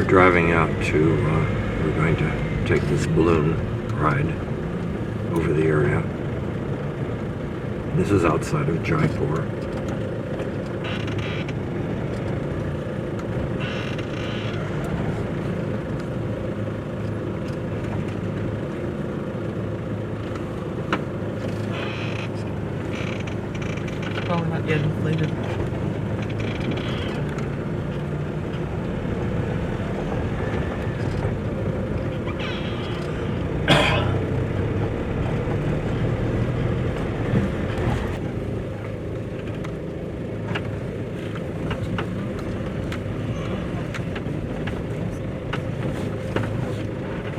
We're driving out to, we're going to take this balloon ride over the area. This is outside of Jaipur. Probably not yet inflated.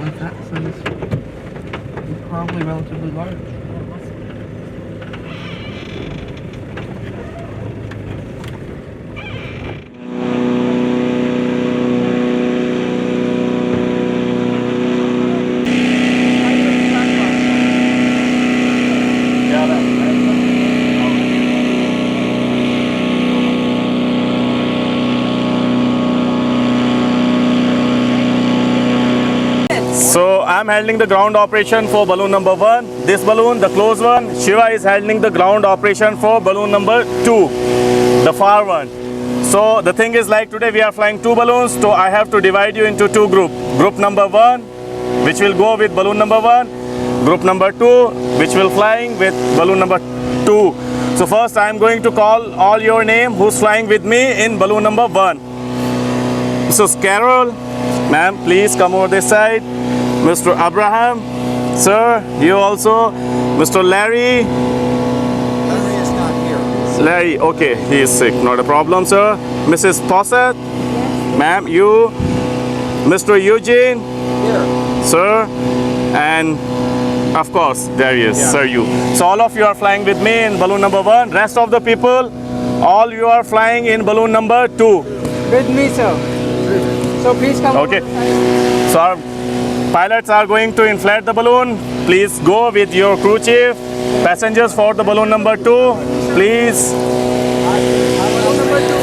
Like that size, it's probably relatively large. So I'm handling the ground operation for balloon number 1. This balloon, the closed one, Shiva is handling the ground operation for balloon number 2, the far one. So the thing is, like today we are flying 2 balloons, so I have to divide you into 2 groups. Group number 1, which will go with balloon number 1. Group number 2, which will flying with balloon number 2. So first I am going to call all your name who's flying with me in balloon number 1. This is Carol. Ma'am, please come over this side. Mr. Abraham, sir, you also. Mr. Larry. Larry is not here. Larry, okay, he is sick, not a problem, sir. Mrs. Fawcett, ma'am, you. Mr. Eugene, Here. sir, and of course, there he is, sir, you. So all of you are flying with me in balloon number 1. Rest of the people, all you are flying in balloon number 2. With me, sir. So please come Okay. So our pilots are going to inflate the balloon. Please go with your crew chief. Passengers for the balloon number 2, please. Balloon number 2.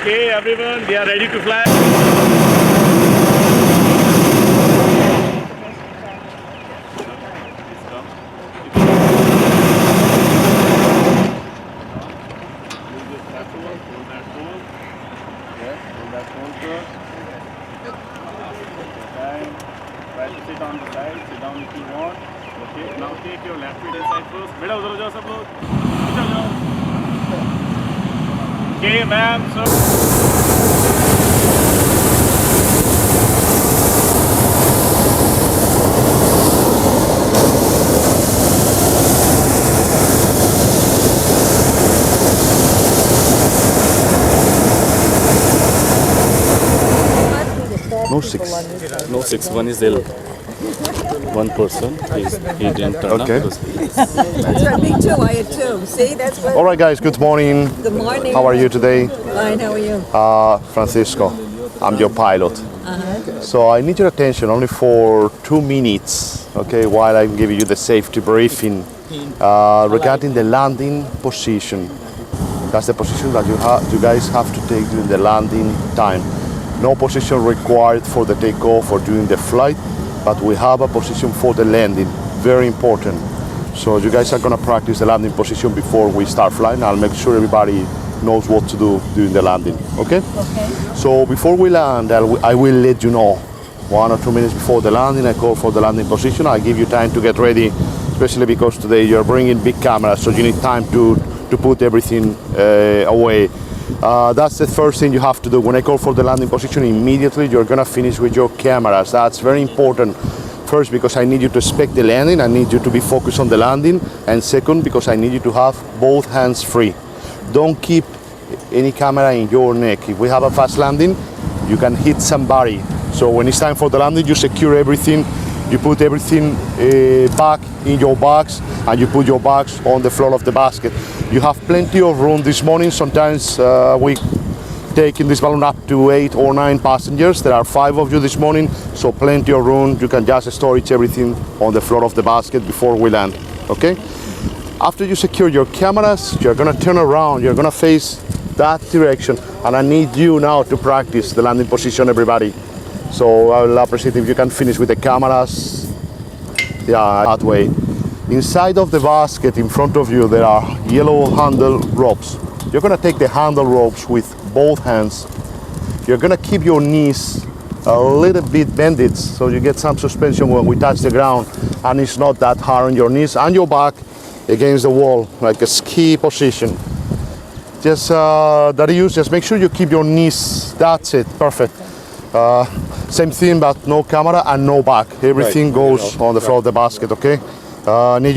Okay, everyone, we are ready to fly. Try to sit on the side, sit down if you want. Okay, now take your left feet inside first. बेटा उधर हो जाओ सब लोग. उधर जाओ. Okay, ma'am, sir. No six. One is ill. One person. He didn't turn Okay. up. That's right, me too. I had two. See, that's what. All right, guys. Good morning. Good morning. How are you today? Fine. How are you? Francisco. I'm your pilot. So I need your attention only for 2 minutes, okay? While I'm giving you the safety briefing regarding the landing position. That's the position that you guys have to take during the landing time. No position required for the takeoff or during the flight, but we have a position for the landing. Very important. So you guys are gonna practice the landing position before we start flying. I'll make sure everybody knows what to do during the landing, okay? Okay. So before we land, I will let you know 1 or 2 minutes before the landing. I call for the landing position. I give you time to get ready, especially because today you're bringing big cameras, so you need time to put everything away. That's the first thing you have to do. When I call for the landing position, immediately you're gonna finish with your cameras. That's very important. First, because I need you to inspect the landing. I need you to be focused on the landing. And second, because I need you to have both hands free. Don't keep any camera in your neck. If we have a fast landing, you can hit somebody. So when it's time for the landing, you secure everything. You put everything back in your bags, and you put your bags on the floor of the basket. You have plenty of room this morning. Sometimes we take in this balloon up to 8 or 9 passengers. There are 5 of you this morning, so plenty of room. You can just storage everything on the floor of the basket before we land, okay? After you secure your cameras, you're gonna turn around, you're gonna face that direction, and I need you now to practice the landing position, everybody. So I will appreciate if you can finish with the cameras, yeah, that way. Inside of the basket in front of you, there are yellow handle ropes. You're gonna take the handle ropes with both hands. You're gonna keep your knees a little bit bended so you get some suspension when we touch the ground, and it's not that hard on your knees and your back against the wall, like a ski position. Just just make sure you keep your knees. That's it, perfect. Same thing, but no camera and no back. Everything goes on the floor of the basket, okay? I need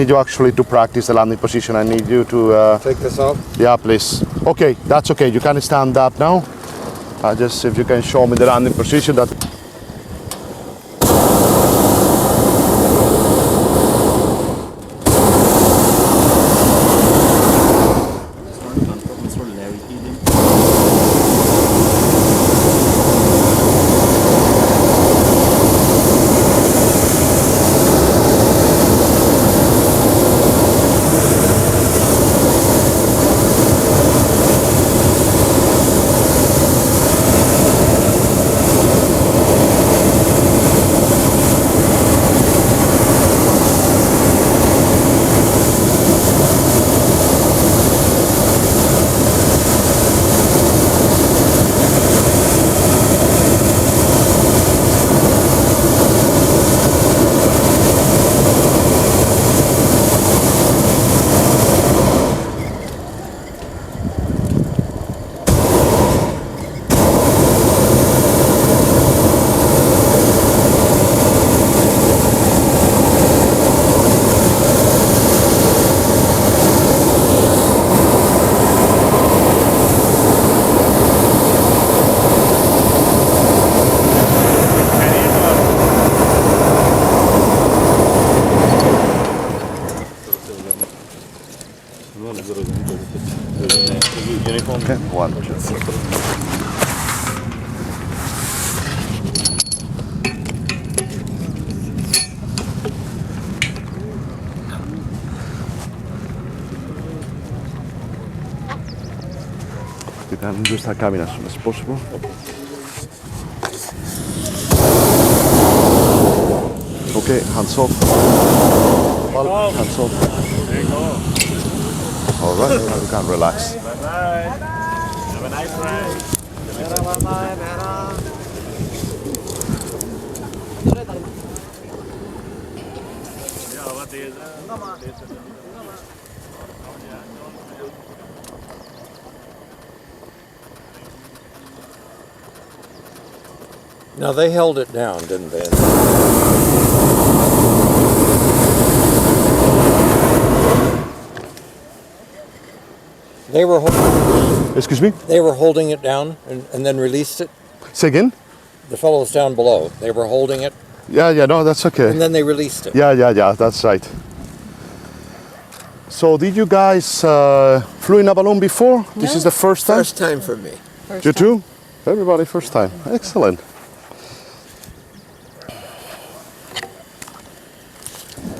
you actually to practice the landing position. I need you to Take this off. yeah, please. Okay, that's okay. You can stand up now. Just if you can show me the landing position. That. Okay, 1, 2, 3. You can just start coming as soon as possible. Okay, hands off. Hands off. All right, now you can relax. Bye-bye. Have a nice ride. Now they held it down, didn't they? They were Excuse me? they were holding it down and then released it. Say again? The fellows down below, they were holding it Yeah, no, that's okay. and then they released it. Yeah, that's right. So did you guys flew in a balloon before? This is the first time? First time for me. You too? Everybody first time. Excellent.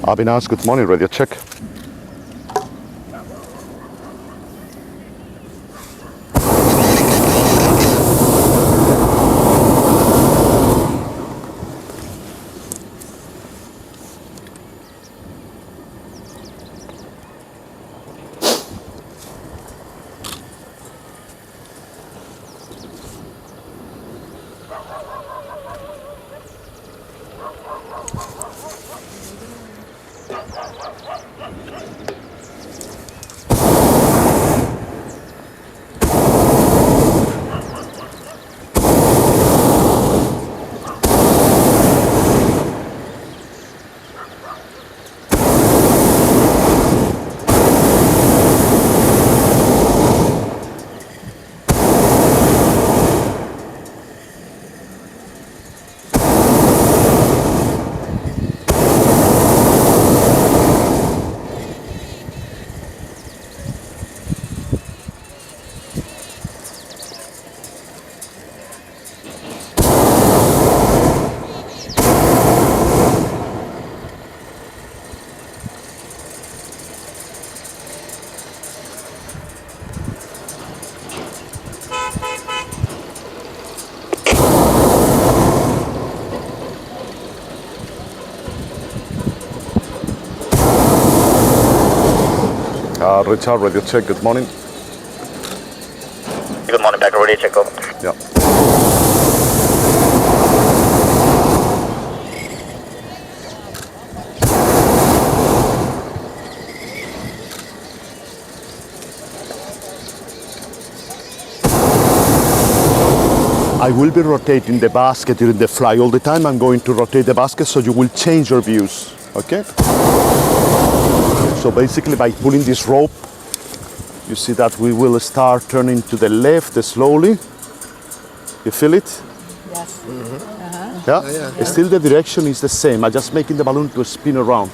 Abhinav, good morning. Radio check. Richard, radio check, good morning. Good morning, Dr. Radio check over. Yeah. I will be rotating the basket during the fly. All the time I'm going to rotate the basket so you will change your views, okay? So basically by pulling this rope, you see that we will start turning to the left slowly. You feel it? Yes. Yeah? Still the direction is the same. I'm just making the balloon to spin around.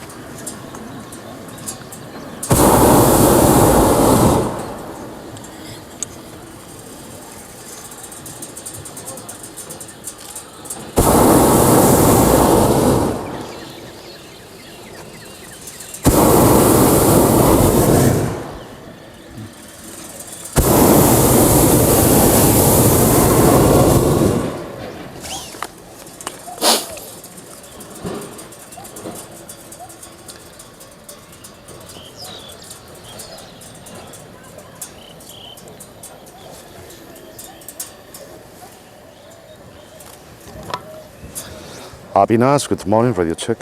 Abhinas, good morning, radio check.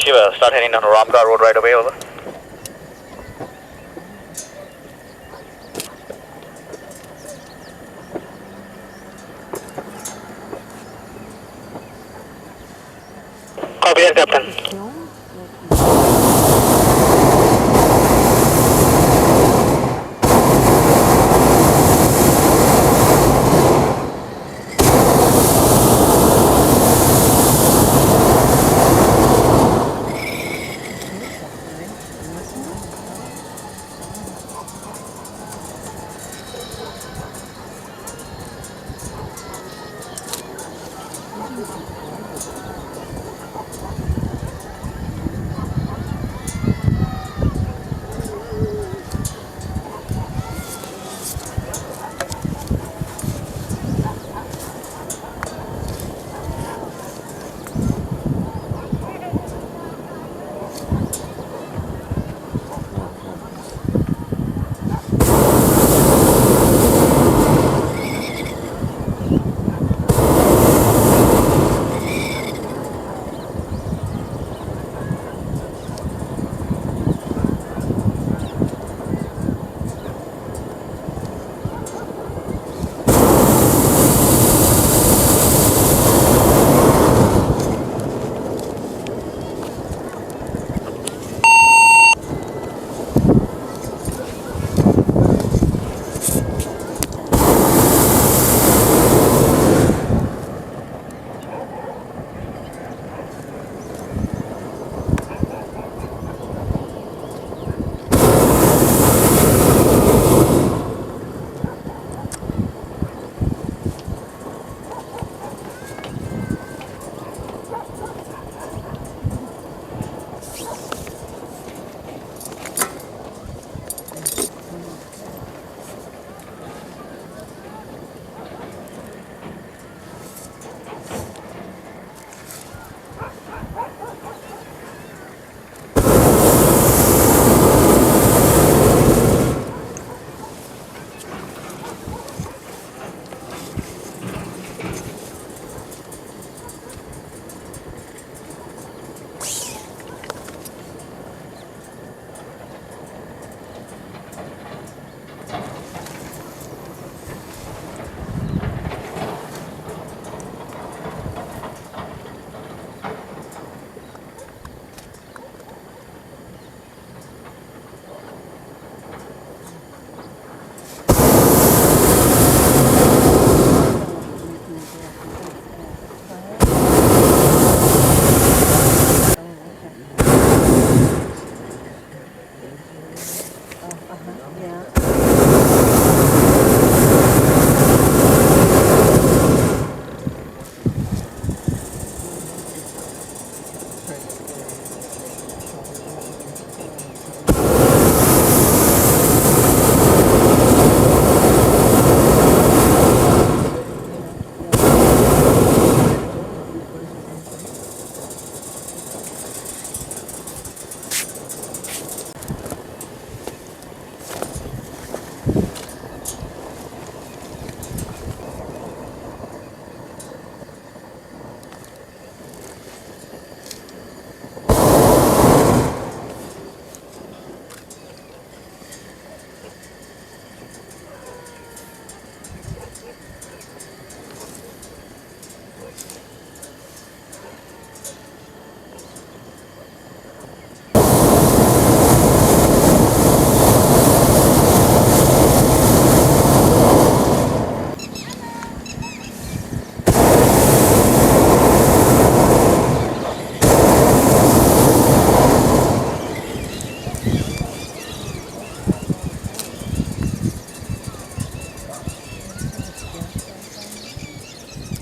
Shiva, start heading down Ramgarh Road right away, over. Copy that, Captain.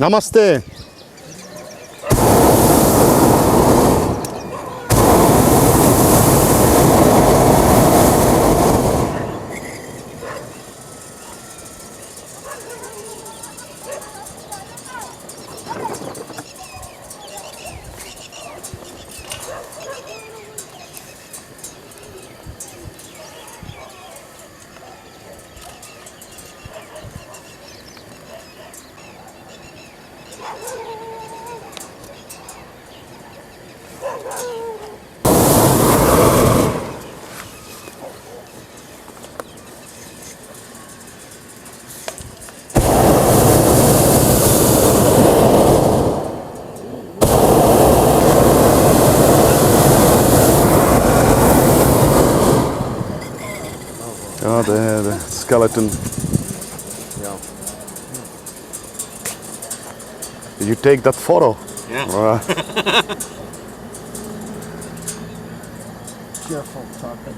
Namaste. Oh, the skeleton. Yeah. Did you take that photo? Yeah. Careful, talking.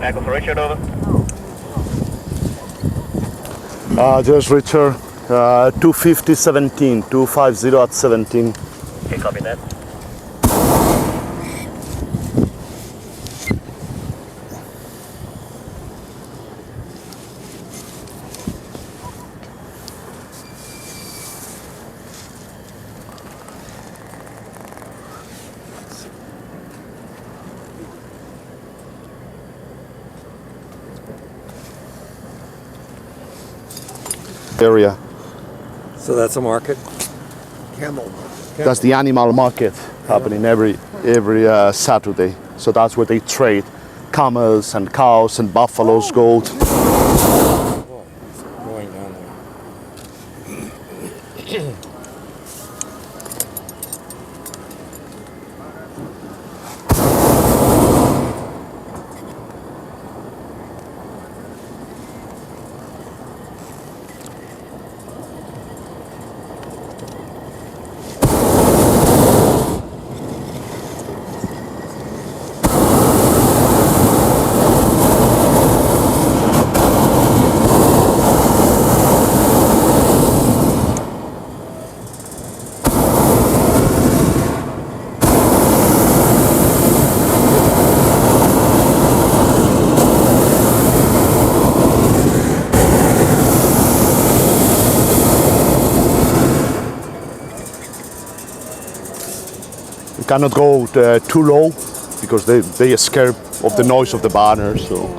Takeoff for Richard, over. Just Richard, 250, 17, 250 at 17. Okay, copy that. Area. So that's a market? Camel. That's the animal market happening every Saturday. So that's where they trade camels and cows and buffaloes, goat. Going down there. cannot go too low because they are scared of the noise of the banner. So.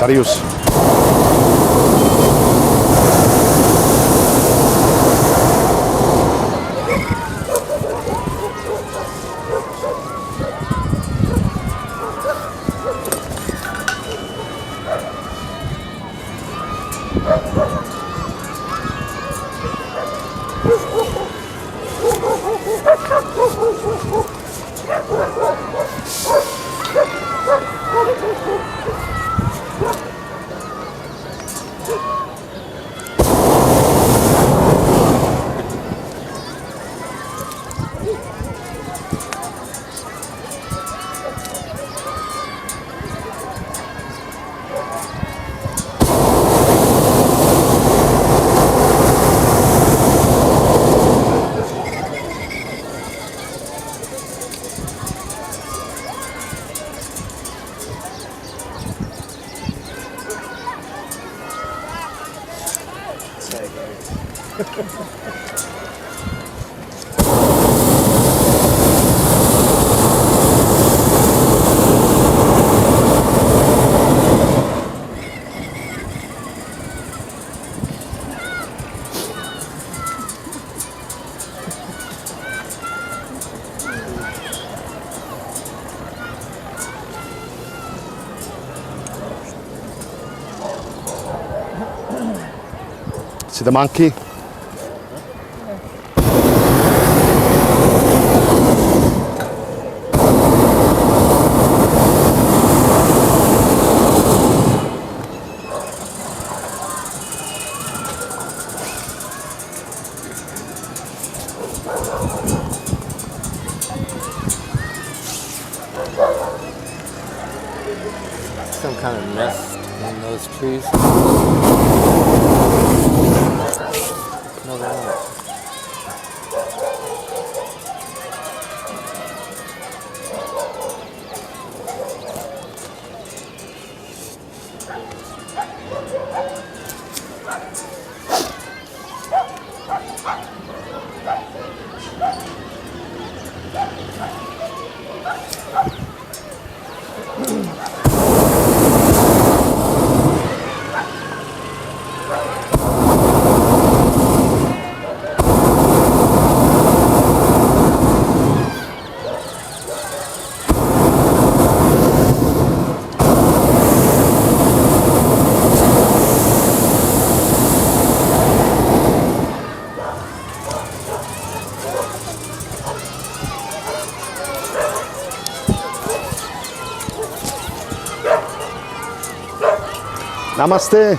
Darius. See the monkey? Some kind of nest in those trees. Another one. Namaste.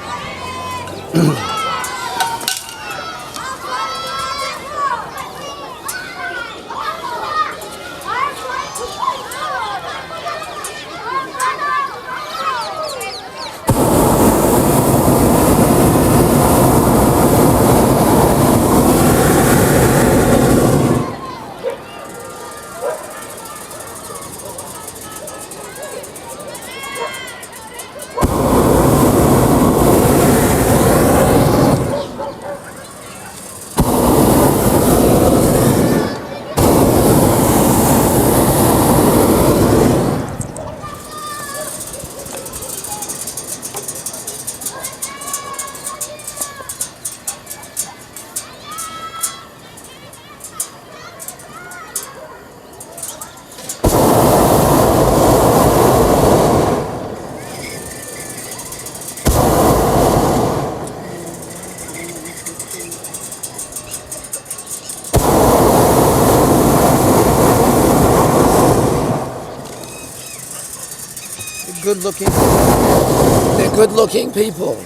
They're good-looking people.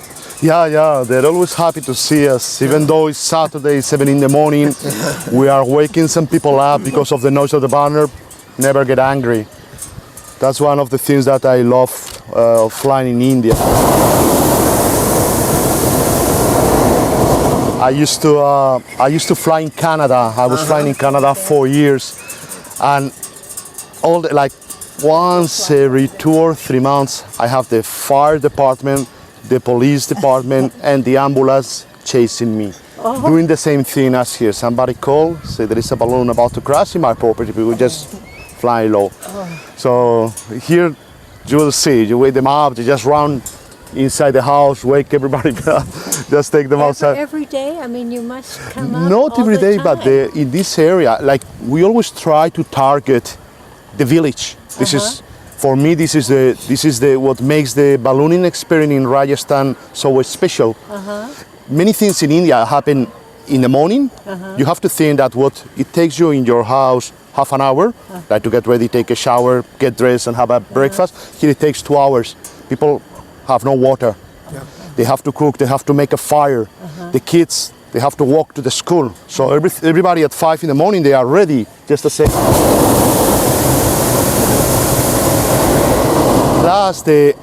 Yeah, they're always happy to see us. Even though it's Saturday, 7 in the morning, we are waking some people up because of the noise of the burner. Never get angry. That's one of the things that I love flying in India. I used to fly in Canada. I was flying in Canada 4 years, and like once every 2 or 3 months, I have the fire department, the police department, and the ambulance chasing me, doing the same thing as here. Somebody call, say there is a balloon about to crash in my property. We just fly low. So here you will see. You wake them up. You just run inside the house, wake everybody up, just take them outside. Every day? I mean, you must come up Not all every the day, time. but in this area, like we always try to target the village. This is, for me, this is the what makes the ballooning experience in Rajasthan so special. Many things in India happen in the morning. You have to think that what it takes you in your house half an hour, like to get ready, take a shower, get dressed, and have a breakfast. Here it takes 2 hours. People have no water. They have to cook. They have to make a fire. The kids, they have to walk to the school. So everybody at 5 in the morning, they are ready just to say. Plus the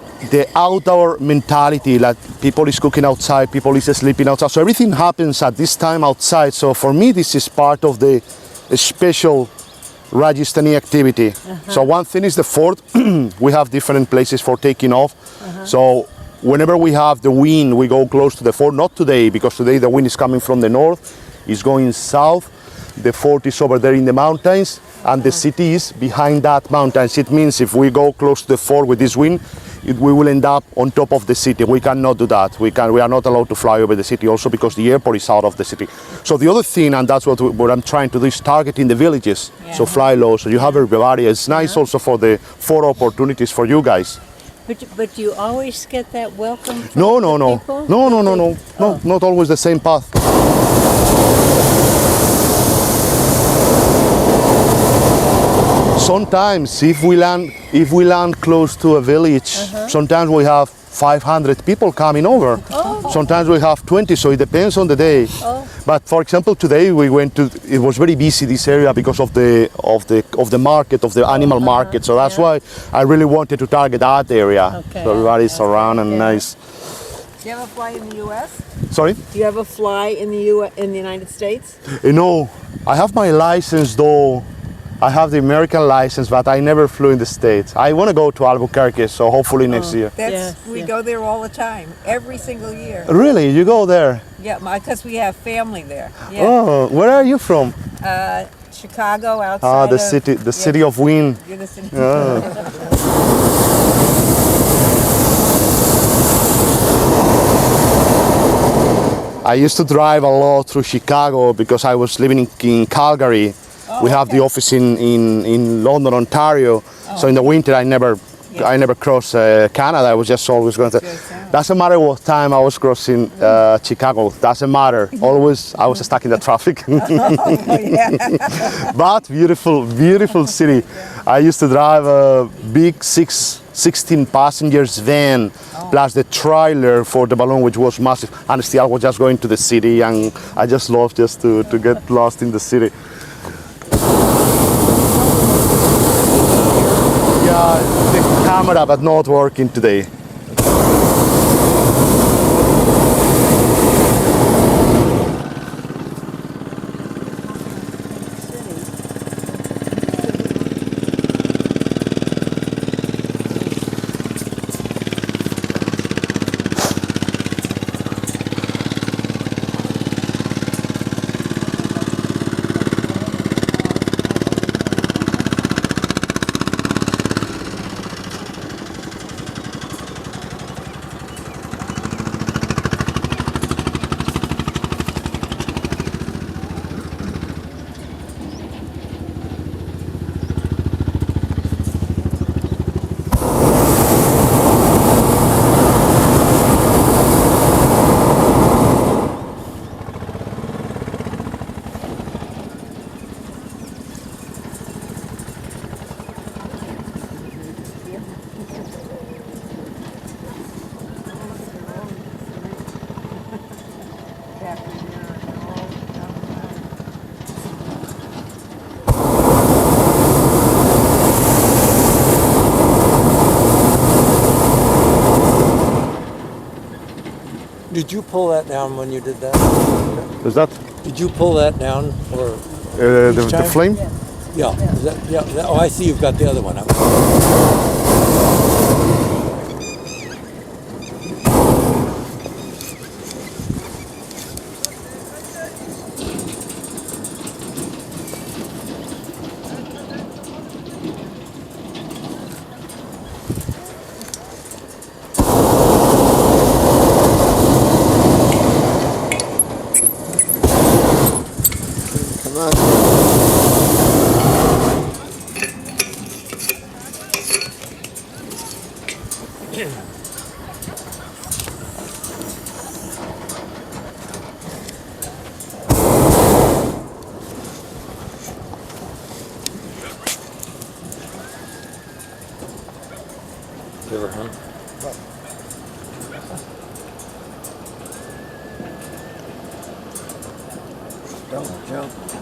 outdoor mentality, like people is cooking outside, people is sleeping outside. So everything happens at this time outside. So for me, this is part of the special Rajasthani activity. So one thing is the fort. We have different places for taking off. So whenever we have the wind, we go close to the fort. Not today, because today the wind is coming from the north. It's going south. The fort is over there in the mountains, and the city is behind that mountains. It means if we go close to the fort with this wind, we will end up on top of the city. We cannot do that. We are not allowed to fly over the city, also because the airport is out of the city. So the other thing, and that's what I'm trying to do, is targeting the villages. So fly low, so you have everybody. It's nice also for the four opportunities for you guys. But you always get that welcome from No, the people? No, not always the same path. Sometimes if we land close to a village, sometimes we have 500 people coming over. Sometimes we have 20, so it depends on the day. But for example, today we went to, it was very busy, this area, because of the market, of the animal market. So that's why I really wanted to target that area. So everybody's around and nice. Do you have a fly in the U.S.? Sorry? Do you have a fly in the United States? No, I have my license though. I have the American license, but I never flew in the States. I want to go to Albuquerque, so hopefully next year. We go there all the time, every single year. Really? You go there? Yeah, because we have family there. Yeah. Oh, where are you from? Chicago, outside the city of wind. You're the city. I used to drive a lot through Chicago because I was living in Calgary. We have the office in London, Ontario. So in the winter, I never crossed Canada. I was just always going to. Doesn't matter what time I was crossing Chicago. Doesn't matter. Always, I was stuck in the traffic. But beautiful city. I used to drive a big 16 passengers van plus the trailer for the balloon, which was massive. And still, I was just going to the city, and I just love just to get lost in the city. Yeah, the camera, but not working today. Did you pull that down when you did that? Is that Did you pull that down or the time? flame? yeah? Is that, yeah. Oh, I see. You've got the other one. Ever hunt? Don't jump.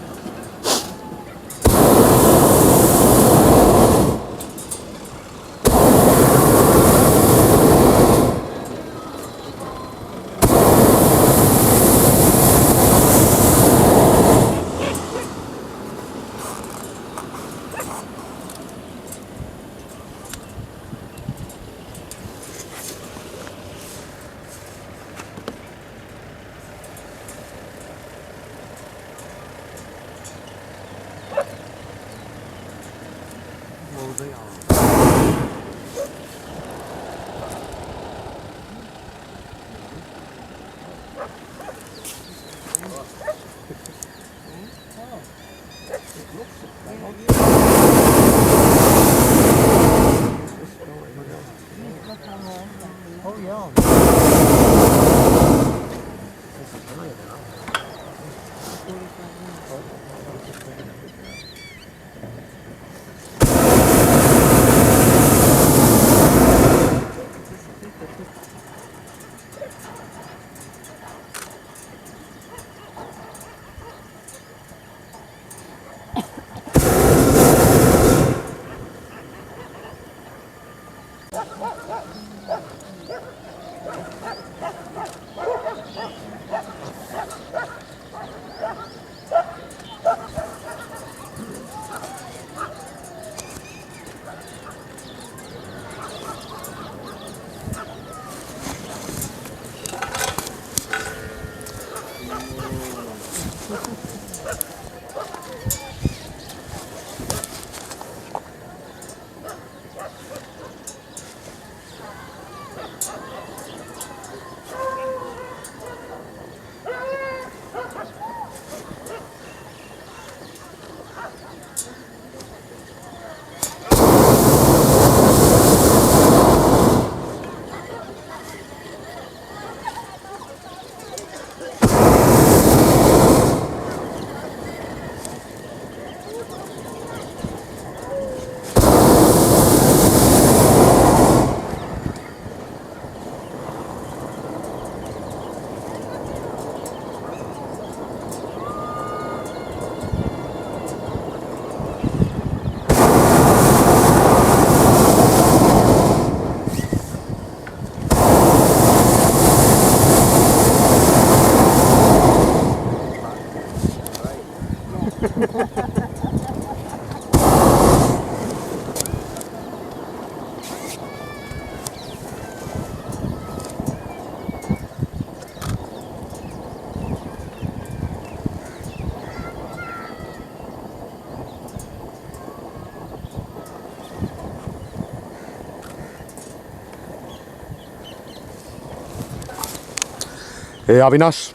Avinash.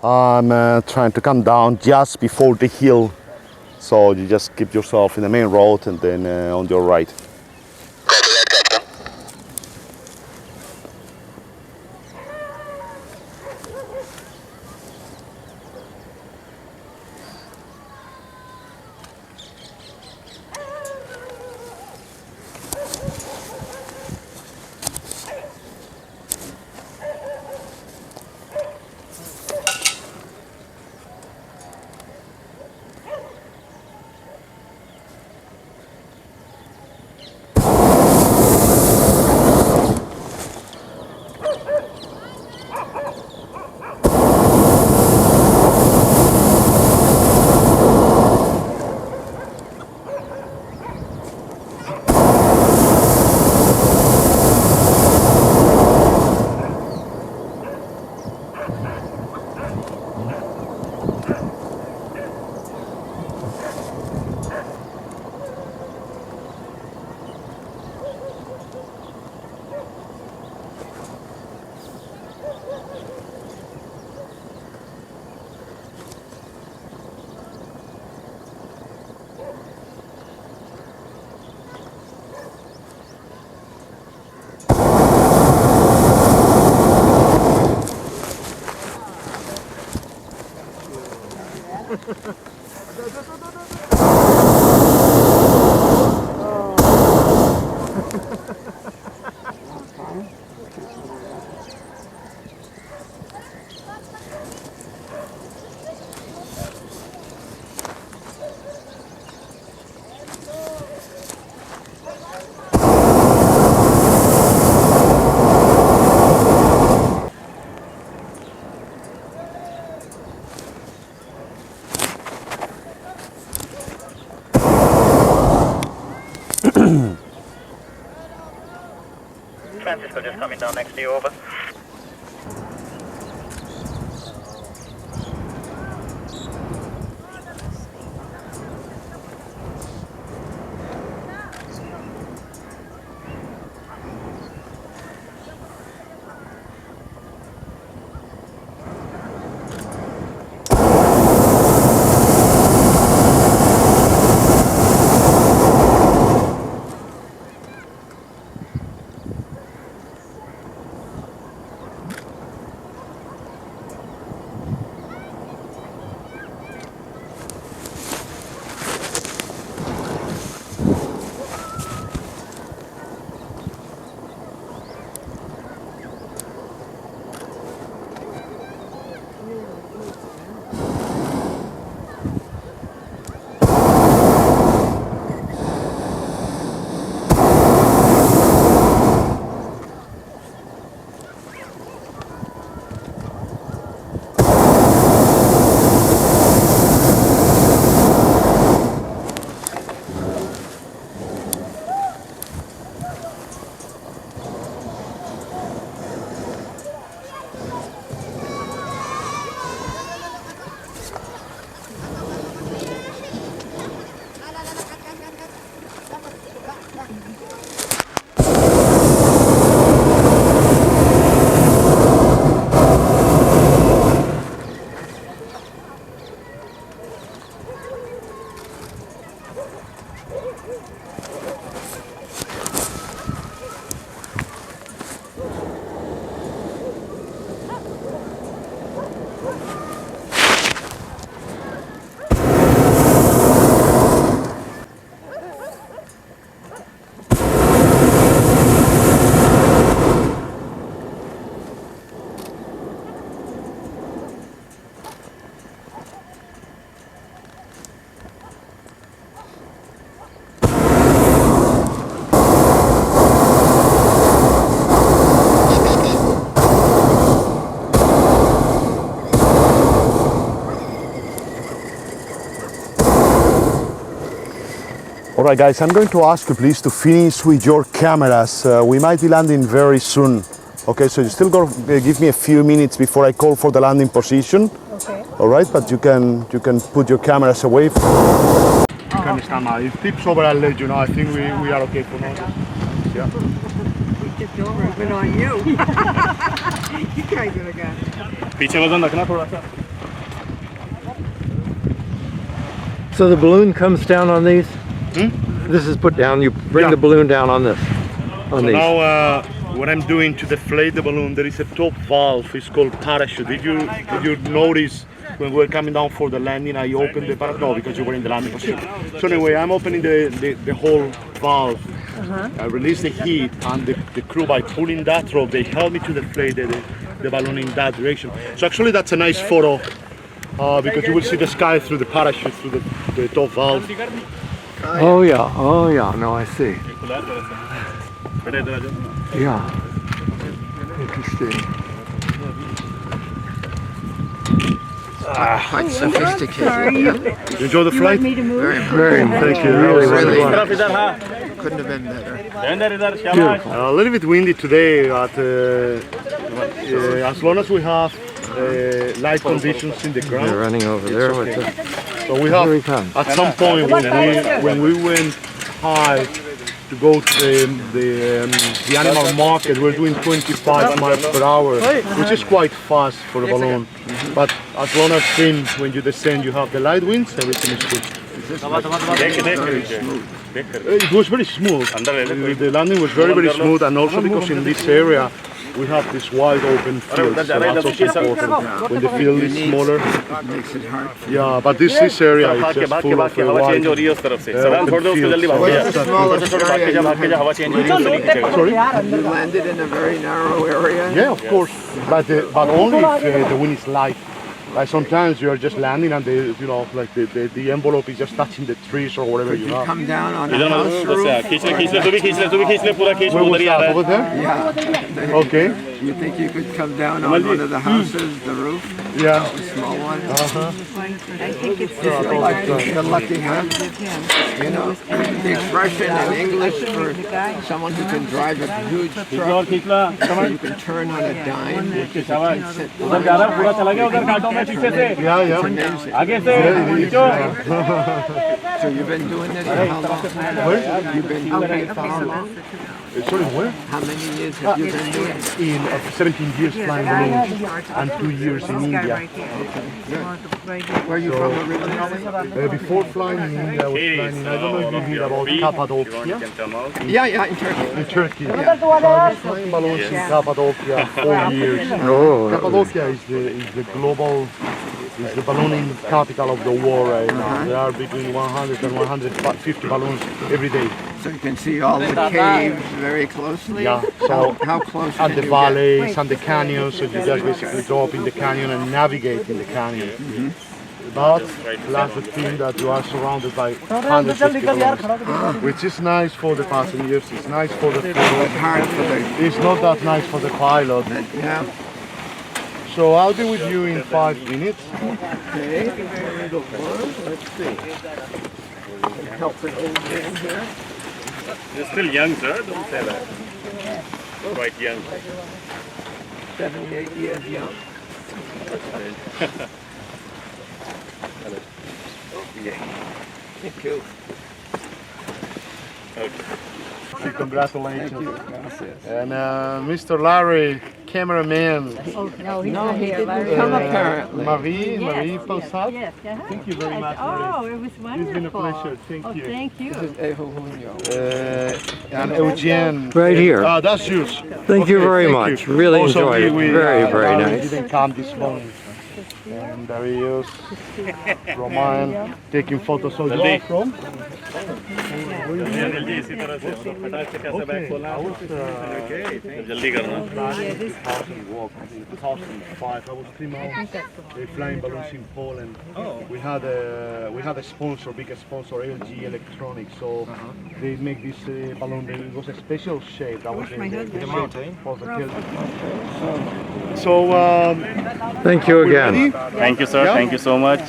I'm trying to come down just before the hill, so you just keep yourself in the main road and then on your right. Francisco just coming down next to you, over. All right, guys, I'm going to ask you please to finish with your cameras. We might be landing very soon. Okay, so you still got to give me a few minutes before I call for the landing position. Okay. All right, but you can put your cameras away. You can stand now. If tips over, I'll let you know. I think we are okay for now. Yeah. We tipped over. movement on you. You guys are gone. पीछे वजन रखना थोड़ा सा. So the balloon comes down on these? This is put down, you bring the balloon down on this? On So these? now what I'm doing to deflate the balloon, there is a top valve, it's called parachute. Did you notice when we were coming down for the landing, I opened the parachute? No, because you were in the landing position. So anyway, I'm opening the whole valve. I release the heat, and the crew, by pulling that rope, they help me to deflate the balloon in that direction. So actually that's a nice photo because you will see the sky through the parachute, through the top valve. Oh yeah, no, I see. Yeah. Interesting. Quite sophisticated. You enjoy the flight? Very much. Thank you. Really fun. Couldn't have been better. A little bit windy today, but as long as we have light conditions in the ground. They're running over there with the... So we Here he have, comes. at some point when we went high to go to the animal market, we're doing 25 miles per hour, which is quite fast for a balloon. But as long as when you descend you have the light winds, everything is good. It was very smooth. The landing was very, very smooth, and also because in this area we have this wide open field, so that's also important. When the field is smaller, It makes it hard. yeah, but this area is just full of wide open fields. What's the smallest area you had? Sorry? You landed in a very narrow area? Yeah, of course, but only if the wind is light. Like sometimes you are just landing and the envelope is just touching the trees or whatever you have. Come down on a house roof? Where was that? Over there? Yeah. Okay. You think you could come down on one of the houses, the roof? Yeah. A small one? I think it's You're lucky, huh? You know, the expression in English for someone who can drive a huge truck, you can turn on a dime. Yeah. Amazing. So you've been doing this for how long? You've been doing it for how long? Sorry, where? How many years have you been doing it? In 17 years flying balloons and 2 years in India. Where are you from originally? Before flying in India, I was flying in, I don't know if you hear about Cappadocia. Yeah, in Turkey. In Turkey. Yeah. So I was flying balloons in Cappadocia 4 years. Oh, Cappadocia is the global, is the ballooning capital of the world right now. There are between 100 and 150 balloons every day. So you can see all the caves very closely? Yeah, so How close and can the you valleys and the canyons, so you just basically go up in the canyon and navigate in the canyon. But plus the thing that you are surrounded by 150 balloons, which is nice for the passengers, it's nice for the get? crew. It's hard for the... It's not that nice for the pilot. Yeah. So I'll be with you in 5 minutes. Okay. Let's see. Help an old man here. You're still young, sir. Don't say that. Quite young. 78 years young. Thank you. Congratulations. Thank you. Gracias. And Mr. Larry, cameraman. Oh, no, he's No, not he here. didn't Larry. come apparently. Marie Pausat. Yes, Thank you very much. Oh, it was wonderful. It's been a pleasure. Thank you. Thank you. This is Ejo Junio. And Eugene. Right here. That's yours. Thank you very thank much. you. Really Also, enjoyed it. we, Very, very Larry nice. didn't come this morning. And there he is, Roman, taking photos. So you are from? जल्दी करना 2005. I was 3 months flying balloons in Poland. We had a sponsor, big sponsor, LG Electronics. So they make this balloon. It was a special shape. That was the shape for the tail. So Thank you again. Thank you, sir. Yeah. Thank you so much.